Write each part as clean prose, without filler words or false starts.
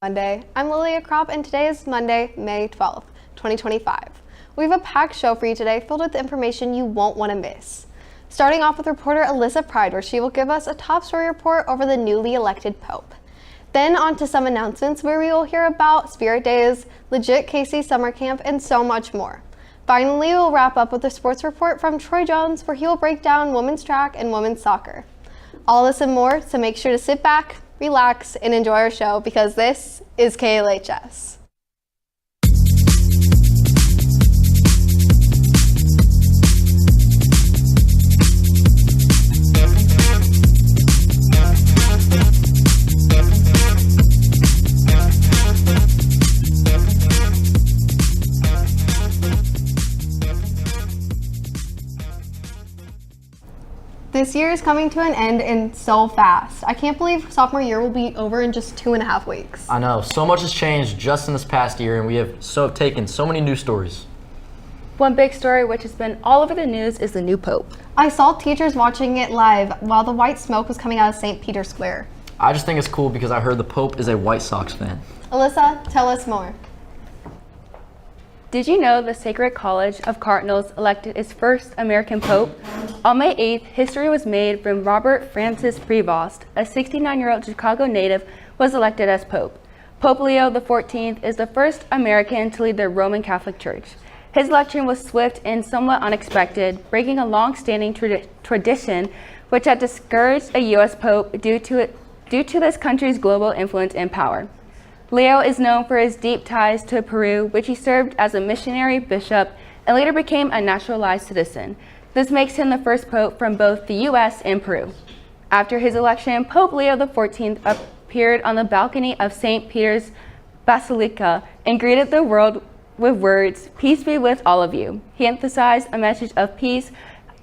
Monday. I'm Lilia Kropp, and today is Monday, May 12th, 2025. We have a packed show for you today filled with information you won't want to miss. Starting off with reporter Alyssa Pride, where she will give us a top story report over the newly elected Pope. Then on to some announcements where we will hear about Spirit Days, Legit KC Summer Camp, and so much more. Finally, we'll wrap up with a sports report from Troy Jones, where he will break down women's track and women's soccer. All this and more, so make sure to sit back, relax, and enjoy our show because this is KLHS. This year is coming to an end and so fast. I can't believe sophomore year will be over in just 2.5 weeks. I know, so much has changed just in this past year, and we have taken so many new stories. One big story which has been all over the news is the new Pope. I saw teachers watching it live while the white smoke was coming out of St. Peter's Square. I just think it's cool because I heard the Pope is a White Sox fan. Alyssa, tell us more. Did you know the Sacred College of Cardinals elected its first American Pope? On May 8th, history was made when Robert Francis Prevost, a 69-year-old Chicago native, was elected as Pope. Pope Leo XIV is the first American to lead the Roman Catholic Church. His election was swift and somewhat unexpected, breaking a long-standing tradition which had discouraged a U.S. Pope due to this country's global influence and power. Leo is known for his deep ties to Peru, which he served as a missionary bishop and later became a naturalized citizen. This makes him the first pope from both the U.S. and Peru. After his election, Pope Leo XIV appeared on the balcony of St. Peter's Basilica and greeted the world with words, "Peace be with all of you." He emphasized a message of peace,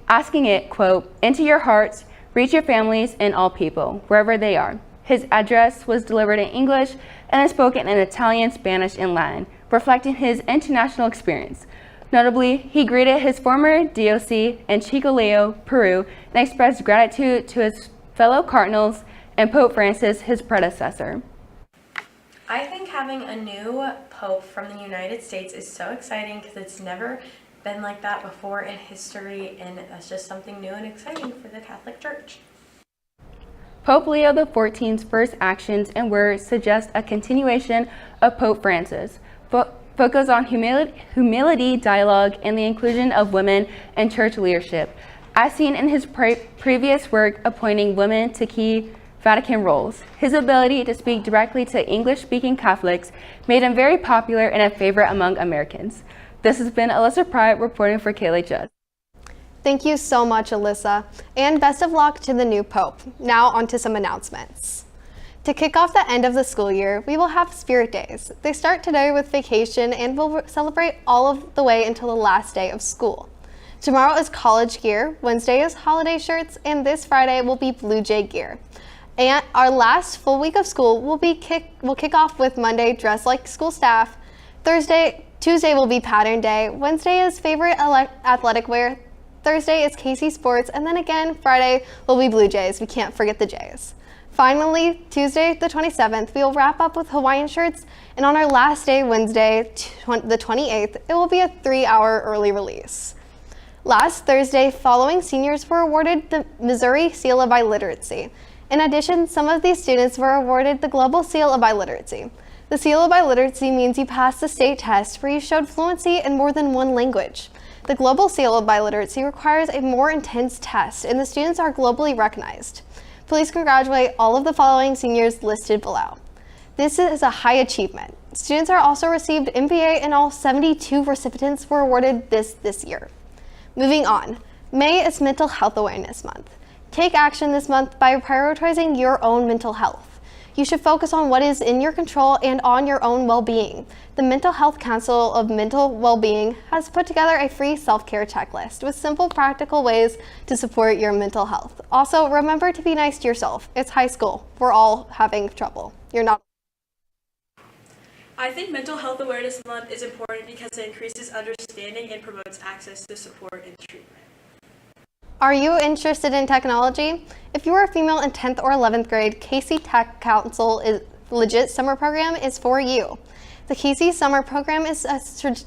asking it, quote, "into your hearts, reach your families and all people, wherever they are." His address was delivered in English and is spoken in Italian, Spanish, and Latin, reflecting his international experience. Notably, he greeted his former diocese in Chiclayo, Peru, and expressed gratitude to his fellow cardinals and Pope Francis, his predecessor. I think having a new pope from the United States is so exciting because it's never been like that before in history, and that's just something new and exciting for the Catholic Church. Pope Leo XIV's first actions and words suggest a continuation of Pope Francis, focus on humility, dialogue, and the inclusion of women in church leadership, as seen in his previous work appointing women to key Vatican roles. His ability to speak directly to English-speaking Catholics made him very popular and a favorite among Americans. This has been Alyssa Pride reporting for KLHS. Thank you so much, Alyssa, and best of luck to the new Pope. Now on to some announcements. To kick off the end of the school year, we will have Spirit Days. They start today with vacation and will celebrate all of the way until the last day of school. Tomorrow is college gear, Wednesday is holiday shirts, and this Friday will be Blue Jay gear. And our last full week of school will kick off with Monday, dress like school staff. Tuesday will be pattern day. Wednesday is favorite athletic wear. Thursday is KC Sports, and then again, Friday will be Blue Jays. We can't forget the Jays. Finally, Tuesday the 27th, we will wrap up with Hawaiian shirts, and on our last day, Wednesday, the 28th, it will be a 3-hour early release. Last Thursday, following seniors were awarded the Missouri Seal of Biliteracy. In addition, some of these students were awarded the Global Seal of Biliteracy. The Seal of Biliteracy means you passed the state test where you showed fluency in more than one language. The Global Seal of Biliteracy requires a more intense test, and the students are globally recognized. Please congratulate all of the following seniors listed below. This is a high achievement. Students are also received MBA, and all 72 recipients were awarded this year. Moving on, May is Mental Health Awareness Month. Take action this month by prioritizing your own mental health. You should focus on what is in your control and on your own well-being. The Mental Health Council of Mental Well-Being has put together a free self-care checklist with simple, practical ways to support your mental health. Also, remember to be nice to yourself. It's high school. We're all having trouble. You're not. I think Mental Health Awareness Month is important because it increases understanding and promotes access to support and treatment. Are you interested in technology? If you are a female in 10th or 11th grade, KC Tech Council legit summer program is for you. The Casey Summer Program is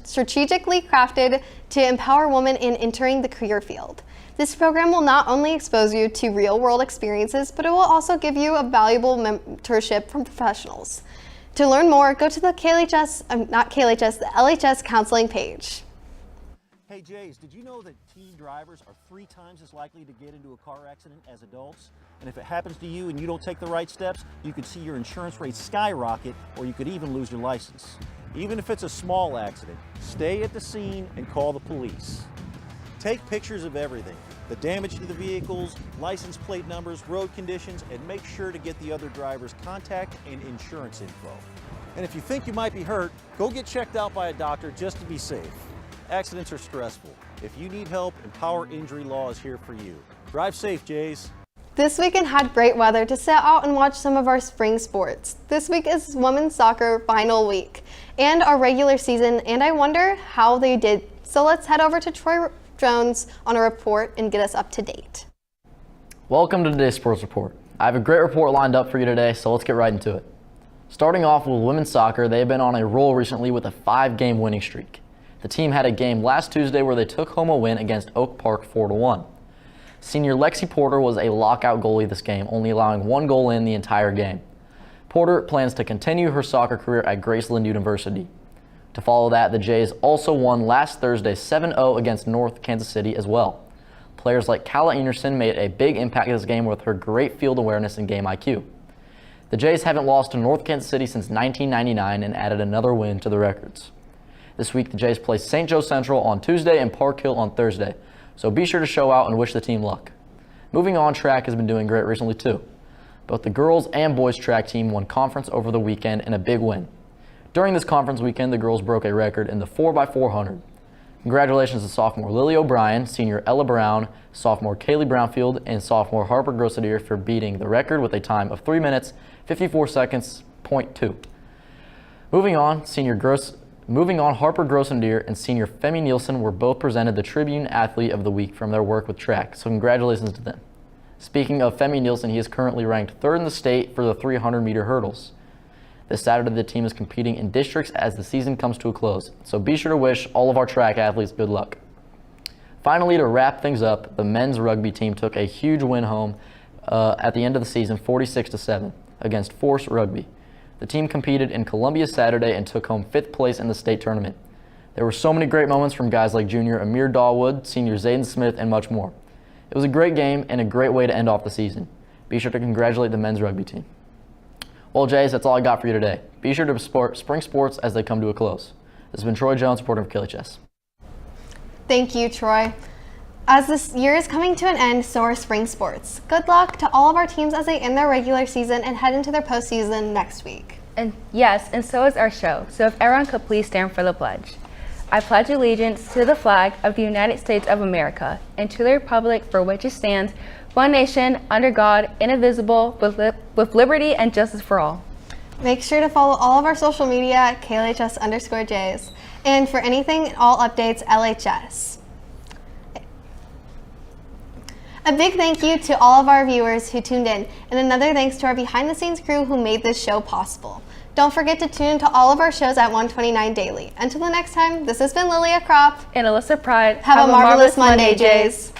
strategically crafted to empower women in entering the career field. This program will not only expose you to real-world experiences, but it will also give you a valuable mentorship from professionals. To learn more, go to the the LHS counseling page. Hey Jays, did you know that teen drivers are 3 times as likely to get into a car accident as adults? And if it happens to you and you don't take the right steps, you could see your insurance rates skyrocket, or you could even lose your license. Even if it's a small accident, stay at the scene and call the police. Take pictures of everything, the damage to the vehicles, license plate numbers, road conditions, and make sure to get the other driver's contact and insurance info. And if you think you might be hurt, go get checked out by a doctor just to be safe. Accidents are stressful. If you need help, Empower Injury Law is here for you. Drive safe, Jays. This weekend had great weather to sit out and watch some of our spring sports. This week is women's soccer final week and our regular season, and I wonder how they did. So let's head over to Troy Jones on a report and get us up to date. Welcome to today's Sports Report. I have a great report lined up for you today, so let's get right into it. Starting off with women's soccer, they have been on a roll recently with a 5-game winning streak. The team had a game last Tuesday where they took home a win against Oak Park 4-1. Senior Lexi Porter was a lockout goalie this game, only allowing 1 goal in the entire game. Porter plans to continue her soccer career at Graceland University. To follow that, the Jays also won last Thursday 7-0 against North Kansas City as well. Players like Kala Enerson made a big impact in this game with her great field awareness and game IQ. The Jays haven't lost to North Kansas City since 1999 and added another win to the records. This week, the Jays play St. Joe Central on Tuesday and Park Hill on Thursday, so be sure to show out and wish the team luck. Moving on, track has been doing great recently too. Both the girls and boys track team won conference over the weekend in a big win. During this conference weekend, the girls broke a record in the 4x400. Congratulations to sophomore Lily O'Brien, senior Ella Brown, sophomore Kaylee Brownfield, and sophomore Harper Grossadier for beating the record with a time of 3 minutes, 54 seconds, .2. Moving on, Harper Grossadier and senior Femi Nielsen were both presented the Tribune Athlete of the Week from their work with track, so congratulations to them. Speaking of Femi Nielsen, he is currently ranked 3rd in the state for the 300-meter hurdles. This Saturday, the team is competing in districts as the season comes to a close, so be sure to wish all of our track athletes good luck. Finally, to wrap things up, the men's rugby team took a huge win home at the end of the season, 46-7, against Force Rugby. The team competed in Columbia Saturday and took home 5th place in the state tournament. There were so many great moments from guys like junior Amir Dawood, senior Zayden Smith, and much more. It was a great game and a great way to end off the season. Be sure to congratulate the men's rugby team. Well, Jays, that's all I got for you today. Be sure to support spring sports as they come to a close. This has been Troy Jones, reporting for KLHS. Thank you, Troy. As this year is coming to an end, so are spring sports. Good luck to all of our teams as they end their regular season and head into their postseason next week. And yes, and so is our show. So if everyone could please stand for the pledge. I pledge allegiance to the flag of the United States of America and to the republic for which it stands, one nation, under God, indivisible, with liberty and justice for all. Make sure to follow all of our social media at KLHS_Jays. And for anything and all updates, LHS. A big thank you to all of our viewers who tuned in, and another thanks to our behind-the-scenes crew who made this show possible. Don't forget to tune into all of our shows at 129 Daily. Until the next time, this has been Lilia Kropp And Alyssa Pride. Have a marvelous Monday, Jays.